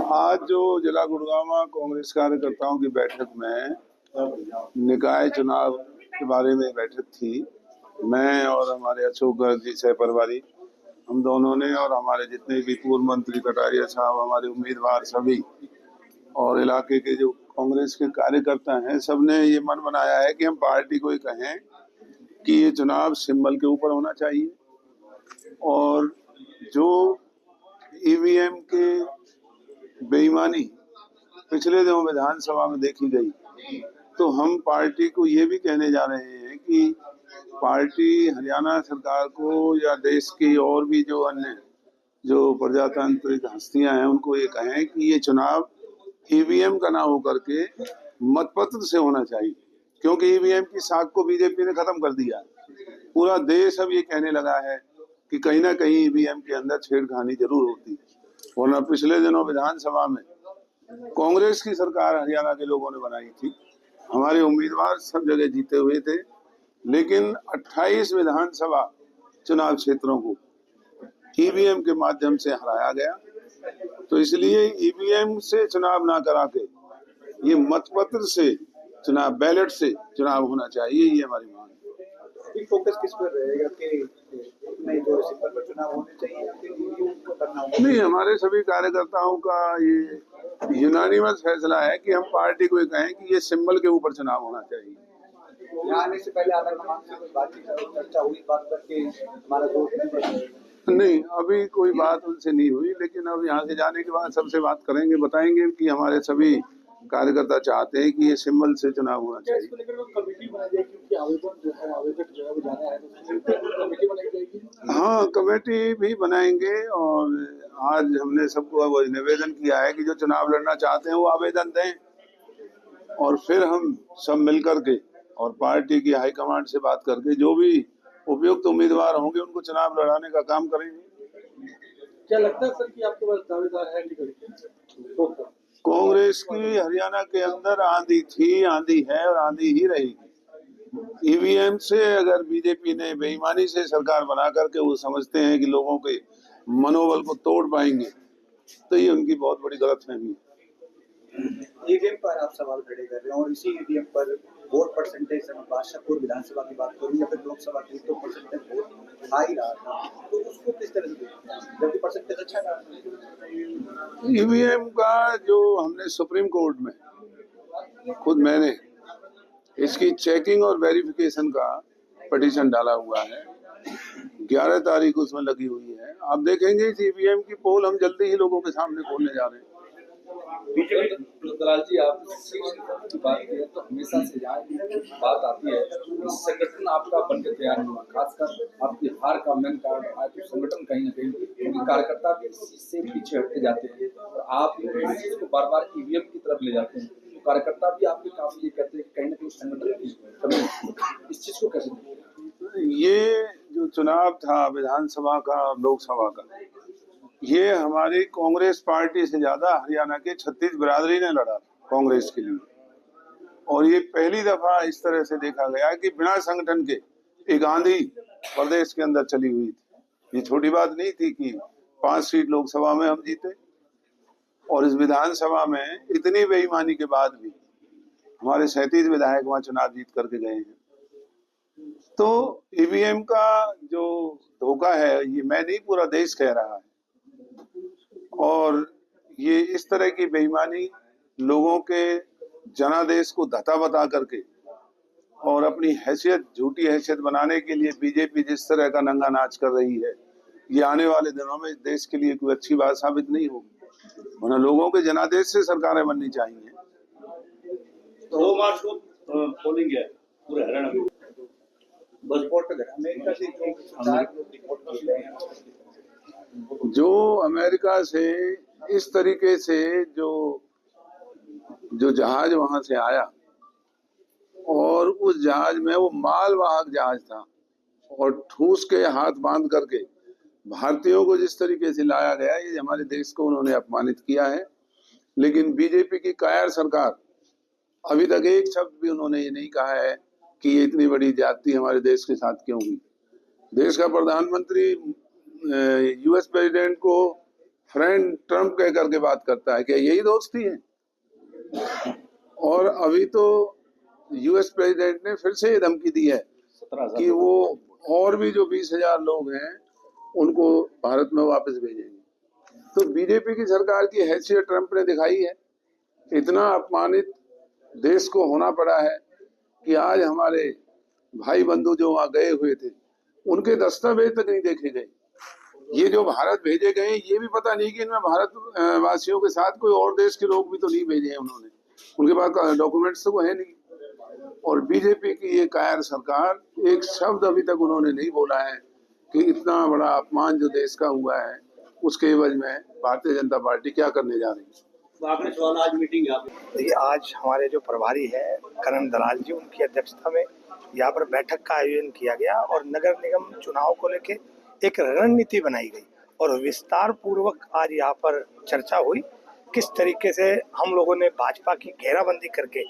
आज जो जिला गुड़गांव कांग्रेस कार्यकर्ताओं की बैठक में निकाय चुनाव के बारे में बैठक थी। मैं और हमारे अशोक गर्ग जी सह प्रभारी, हम दोनों ने और हमारे जितने भी पूर्व मंत्री कटारिया साहब, हमारे उम्मीदवार सभी और इलाके के जो कांग्रेस के कार्यकर्ता हैं, सबने ये मन बनाया है कि हम पार्टी को ही कहें कि ये चुनाव सिंबल के ऊपर होना चाहिए और जो ईवीएम के बेईमानी पिछले दिनों विधानसभा में देखी गई, तो हम पार्टी को ये भी कहने जा रहे हैं कि पार्टी हरियाणा सरकार को या देश की और भी जो अन्य जो प्रजातांत्रिक हस्तियां हैं उनको ये कहें कि ये चुनाव ईवीएम का ना होकर के मतपत्र से होना चाहिए, क्योंकि ईवीएम की साख को बीजेपी ने खत्म कर दिया। पूरा देश अब ये कहने लगा है कि कहीं ना कहीं ईवीएम के अंदर छेड़खानी जरूर होती है। वरना पिछले दिनों विधानसभा में कांग्रेस की सरकार हरियाणा के लोगों ने बनाई थी, हमारे उम्मीदवार सब जगह जीते हुए थे, लेकिन 28 विधानसभा चुनाव क्षेत्रों को ईवीएम के माध्यम से हराया गया। तो इसलिए ईवीएम से चुनाव ना करा के ये मतपत्र से चुनाव, बैलेट से चुनाव होना चाहिए, ये हमारी मांग है। फोकस किस पर रहेगा कि नहीं तो सिंबल पर चुनाव होने चाहिए कि नहीं, हमारे सभी कार्यकर्ताओं का ये यूनानिमस फैसला है कि हम पार्टी को कहें कि ये सिंबल के ऊपर चुनाव होना चाहिए। आने से पहले आधार से कोई बातचीत चर्चा हुई, बात करके हमारा नहीं, अभी कोई बात उनसे नहीं हुई, लेकिन अब यहाँ से जाने के बाद सबसे बात करेंगे, बताएंगे कि हमारे सभी कार्यकर्ता चाहते हैं कि ये सिंबल से चुनाव होना चाहिए। हाँ, कमेटी भी बनाएंगे और आज हमने सबको निवेदन किया है कि जो चुनाव लड़ना चाहते हैं वो आवेदन दें और फिर हम सब मिलकर के और पार्टी की हाईकमांड से बात करके जो भी उपयुक्त उम्मीदवार होंगे उनको चुनाव लड़ाने का काम करेंगे। क्या लगता है सर कि आपके पास दावेदार है कि कांग्रेस की हरियाणा के अंदर आंधी थी, आंधी है और आंधी ही रहेगी। ईवीएम से अगर बीजेपी ने बेईमानी से सरकार बना करके वो समझते हैं कि लोगों के मनोबल को तोड़ पाएंगे, तो ये उनकी बहुत बड़ी गलतफहमी है। ईवीएम पर आप सवाल खड़े कर रहे हैं और इसी ईवीएम पर वोट परसेंटेज से बादशाहपुर विधानसभा की बात करूं या फिर लोकसभा की, तो परसेंटेज वोट आ ही रहा था, तो उसको किस तरह से जबकि परसेंटेज अच्छा रहा। ईवीएम का जो हमने सुप्रीम कोर्ट में खुद मैंने इसकी चेकिंग और वेरिफिकेशन का पिटीशन डाला हुआ है, 11 तारीख उसमें लगी हुई है। आप देखेंगे इस ईवीएम की पोल हम जल्दी ही लोगों के सामने खोलने जा रहे हैं। दलाल जी, आप की बात करें तो हमेशा से बात आती है कि संगठन आपका बनकर तैयार हुआ, खासकर आपकी हार का मेन कारण है तो संगठन कहीं ना कहीं, क्योंकि कार्यकर्ता भी इस चीज से पीछे हटते जाते हैं और आप इस चीज को बार बार ईवीएम की तरफ ले जाते हैं, तो कार्यकर्ता भी आपके काफी ये कहते हैं कि कहीं ना कहीं संगठन की कमी, इस चीज को कैसे देखते हैं? ये जो चुनाव था विधानसभा का और लोकसभा का, ये हमारी कांग्रेस पार्टी से ज्यादा हरियाणा के 36 बिरादरी ने लड़ा कांग्रेस के लिए, और ये पहली दफा इस तरह से देखा गया कि बिना संगठन के एक आंधी प्रदेश के अंदर चली हुई थी। ये छोटी बात नहीं थी कि 5 सीट लोकसभा में हम जीते और इस विधानसभा में इतनी बेईमानी के बाद भी हमारे 37 विधायक वहां चुनाव जीत करके गए हैं। तो ईवीएम का जो धोखा है, ये मैं नहीं, पूरा देश कह रहा है, और ये इस तरह की बेईमानी लोगों के जनादेश को धता बता करके और अपनी हैसियत, झूठी हैसियत बनाने के लिए बीजेपी जिस तरह का नंगा नाच कर रही है, ये आने वाले दिनों में देश के लिए कोई अच्छी बात साबित नहीं होगी। वरना लोगों के जनादेश से सरकारें बननी चाहिए। 2 मार्च को पोलिंग है पूरे हरियाणा में। जो अमेरिका से इस तरीके से जो जहाज वहां से आया और उस जहाज में वो मालवाहक जहाज था और ठूस के हाथ बांध करके भारतीयों को जिस तरीके से लाया गया, ये हमारे देश को उन्होंने अपमानित किया है। लेकिन बीजेपी की कायर सरकार अभी तक एक शब्द भी उन्होंने ये नहीं कहा है कि ये इतनी बड़ी ज्यादती हमारे देश के साथ क्यों हुई। देश का प्रधानमंत्री यूएस प्रेसिडेंट को फ्रेंड ट्रम्प कह करके बात करता है, क्या यही दोस्ती है? और अभी तो यूएस प्रेसिडेंट ने फिर से ये धमकी दी है 17,000 कि वो और भी जो 20,000 लोग हैं उनको भारत में वापस भेजेंगे। तो बीजेपी की सरकार की हैसियत ट्रम्प ने दिखाई है। इतना अपमानित देश को होना पड़ा है कि आज हमारे भाई बंधु जो वहां गए हुए थे उनके दस्तावेज तक नहीं देखे गए। ये जो भारत भेजे गए ये भी पता नहीं कि इनमें भारत वासियों के साथ कोई और देश के लोग भी तो नहीं भेजे हैं उन्होंने, उनके पास डॉक्यूमेंट्स तो है नहीं। और बीजेपी की ये कायर सरकार एक शब्द अभी तक उन्होंने नहीं बोला है कि इतना बड़ा अपमान जो देश का हुआ है उसके एवज में भारतीय जनता पार्टी क्या करने जा रही है। आखिरी सवाल, आज मीटिंग यहाँ पे देखिए, आज हमारे जो प्रभारी है करण दलाल जी, उनकी अध्यक्षता में यहाँ पर बैठक का आयोजन किया गया और नगर निगम चुनाव को लेके एक रणनीति बनाई गई और विस्तार पूर्वक आज यहाँ पर चर्चा हुई किस तरीके से हम लोगों ने भाजपा की घेराबंदी करके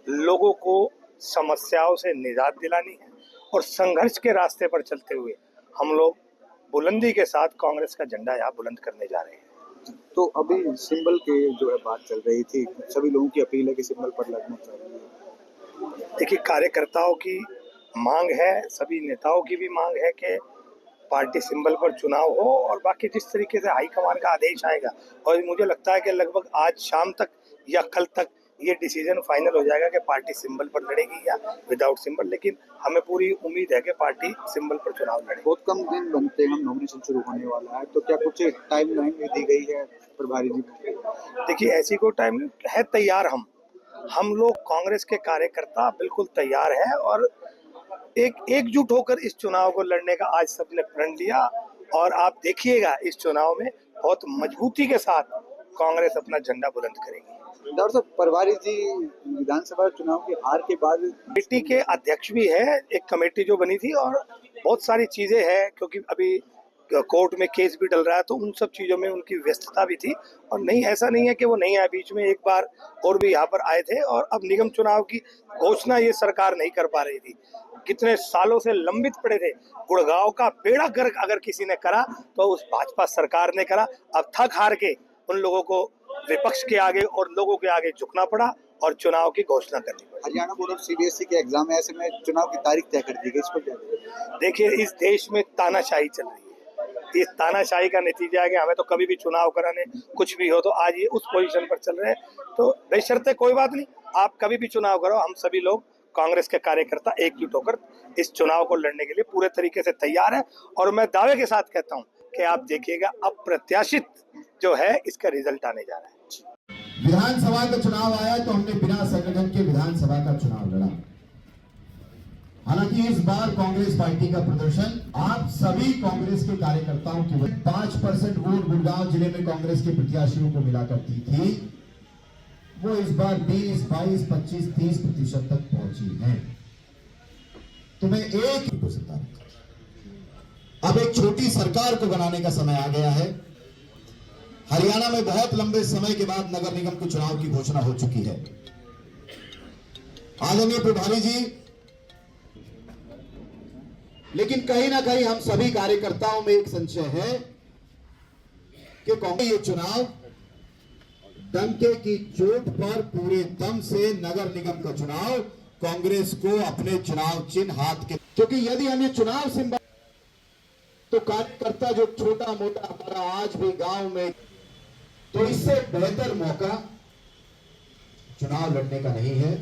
लोगों को समस्याओं से निजात दिलानी है और संघर्ष के रास्ते पर चलते हुए हम लोग बुलंदी के साथ कांग्रेस का झंडा यहाँ बुलंद करने जा रहे हैं। तो अभी सिंबल के जो है बात चल रही थी, सभी लोगों की अपील है कि सिंबल पर लड़ना चाहिए। देखिए, कार्यकर्ताओं की मांग है, सभी नेताओं की भी मांग है कि पार्टी सिंबल पर चुनाव हो और बाकी जिस तरीके से हाईकमान का आदेश आएगा, और मुझे लगता है कि लगभग आज शाम तक या कल तक ये डिसीजन फाइनल हो जाएगा कि पार्टी सिंबल पर लड़ेगी या विदाउट सिंबल, लेकिन हमें पूरी उम्मीद है कि पार्टी सिंबल पर चुनाव लड़ेगी। बहुत कम दिन बनते हैं, नॉमिनेशन शुरू होने वाला है, तो क्या कुछ टाइम लाइन भी दी गई है प्रभारी जी? देखिए, ऐसी कोई टाइम है, तैयार हम लोग कांग्रेस के कार्यकर्ता बिल्कुल तैयार हैं और एकजुट होकर इस चुनाव को लड़ने का आज सबने प्रण लिया और आप देखिएगा इस चुनाव में बहुत मजबूती के साथ कांग्रेस अपना झंडा बुलंद करेगी। डॉक्टर साहब, प्रभारी जी विधानसभा चुनाव की हार के बाद कमेटी के अध्यक्ष भी है, एक कमेटी जो बनी थी और बहुत सारी चीजें हैं क्योंकि अभी कोर्ट में केस भी डल रहा है, तो उन सब चीजों में उनकी व्यस्तता भी थी और नहीं, ऐसा नहीं है कि वो नहीं आए, बीच में एक बार और भी यहाँ पर आए थे और अब निगम चुनाव की घोषणा ये सरकार नहीं कर पा रही थी, कितने सालों से लंबित पड़े थे। गुड़गांव का बेड़ा गर्क अगर किसी ने करा तो उस भाजपा सरकार ने करा। अब थक हार के उन लोगों को विपक्ष के आगे और लोगों के आगे झुकना पड़ा और चुनाव की घोषणा करनी पड़ी। हरियाणा बोर्ड ऑफ सीबीएसई के एग्जाम है, ऐसे में चुनाव की तारीख तय कर दी गई, इस पर क्या कहेंगे? देखिए, इस देश में तानाशाही चल रही है, इस तानाशाही का नतीजा है कि हमें तो कभी भी चुनाव कराने कुछ भी हो तो आज ये उस पोजीशन पर चल रहे हैं। तो बेशर्ते कोई बात नहीं, आप कभी भी चुनाव करो, हम सभी लोग कांग्रेस के कार्यकर्ता एकजुट होकर इस चुनाव को लड़ने के लिए पूरे तरीके से तैयार है और मैं दावे के साथ कहता हूं कि आप देखिएगा अप्रत्याशित जो है इसका रिजल्ट आने जा रहा है। विधानसभा का चुनाव आया तो हमने बिना संगठन के विधानसभा का चुनाव लड़ा। हालांकि इस बार कांग्रेस पार्टी का प्रदर्शन आप सभी कांग्रेस के कार्यकर्ताओं की 5% वोट गुड़गांव जिले में कांग्रेस के प्रत्याशियों को मिला करती थी, वो इस बार 20, 22, 25, 30% तक पहुंची है। तो मैं अब एक छोटी सरकार को बनाने का समय आ गया है। हरियाणा में बहुत लंबे समय के बाद नगर निगम के चुनाव की घोषणा हो चुकी है। आदरणीय प्रभारी जी, लेकिन कहीं ना कहीं हम सभी कार्यकर्ताओं में एक संशय है कि कांग्रेस ये चुनाव डंके की चोट पर पूरे दम से नगर निगम का चुनाव कांग्रेस को अपने चुनाव चिन्ह हाथ के, क्योंकि यदि हम ये चुनाव सिंबल तो कार्यकर्ता जो छोटा मोटा हमारा आज भी गांव में, तो इससे बेहतर मौका चुनाव लड़ने का नहीं है।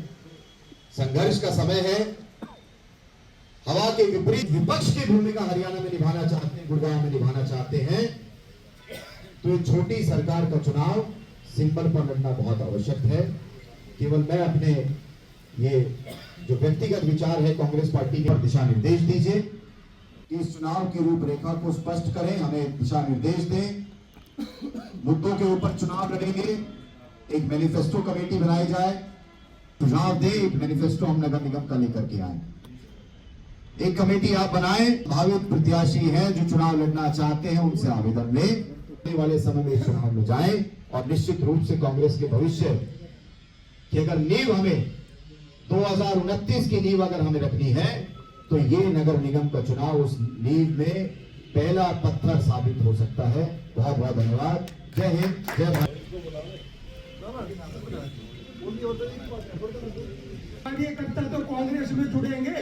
संघर्ष का समय है। हवा के विपरीत विपक्ष की भूमिका हरियाणा में निभाना चाहते हैं, गुड़गांव में निभाना चाहते हैं, तो ये छोटी सरकार का चुनाव सिंबल पर लड़ना बहुत आवश्यक है। केवल मैं अपने ये जो व्यक्तिगत विचार है कांग्रेस पार्टी पर दिशा निर्देश दीजिए कि इस चुनाव की रूपरेखा को स्पष्ट करें, हमें दिशा निर्देश दें, मुद्दों के ऊपर चुनाव लड़ेंगे, एक मैनिफेस्टो कमेटी बनाई जाए, सुझाव दे, एक मैनिफेस्टो हम नगर निगम का लेकर के आए, एक कमेटी आप बनाएं, भावित प्रत्याशी हैं जो चुनाव लड़ना चाहते हैं उनसे आवेदन लें, आने वाले समय में चुनाव में जाएं और निश्चित रूप से कांग्रेस के भविष्य की अगर नींव हमें 2029 की नींव अगर हमें रखनी है तो ये नगर निगम का चुनाव उस नींव में पहला पत्थर साबित हो सकता है। बहुत बहुत धन्यवाद। जय हिंद, जय भारत। कार्यकर्ता तो कांग्रेस में जुड़ेंगे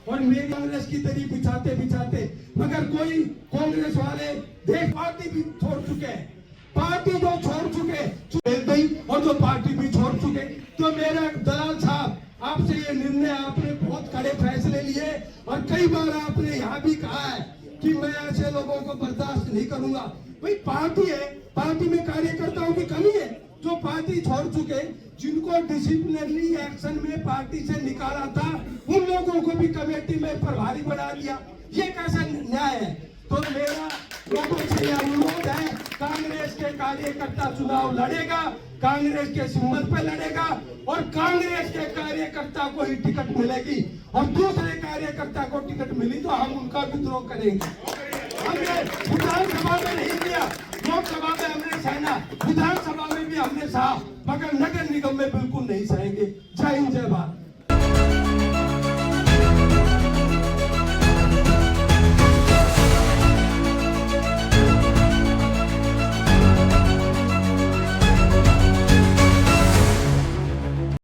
और मेरी कांग्रेस की तरी बिछाते बिछाते मगर कोई कांग्रेस वाले देख पार्टी भी छोड़ चुके हैं, पार्टी जो छोड़ चुके और जो पार्टी भी छोड़ चुके। तो मेरा दलाल साहब आपसे ये निर्णय, आपने बहुत कड़े फैसले लिए और कई बार आपने यहाँ भी कहा है कि मैं ऐसे लोगों को बर्दाश्त नहीं करूंगा। भाई पार्टी है, पार्टी में कार्यकर्ताओं की कमी है जो पार्टी छोड़ चुके, जिनको डिसिप्लिनरी एक्शन में पार्टी से निकाला था उन लोगों को भी कमेटी में प्रभारी बना दिया। ये कैसा न्याय है? तो मेरा लोगों से यह अनुरोध है, कांग्रेस के कार्यकर्ता चुनाव लड़ेगा, कांग्रेस के सिंबल पे लड़ेगा और कांग्रेस के कार्यकर्ता को ही टिकट मिलेगी और दूसरे कार्यकर्ता को टिकट मिली तो हम उनका विद्रोह करेंगे। हमने विधानसभा में नहीं किया, लोकसभा में हमने सहना, विधानसभा में भी हमने सहा, मगर नगर निगम में बिल्कुल नहीं सहेंगे। जय हिंद, जय भारत।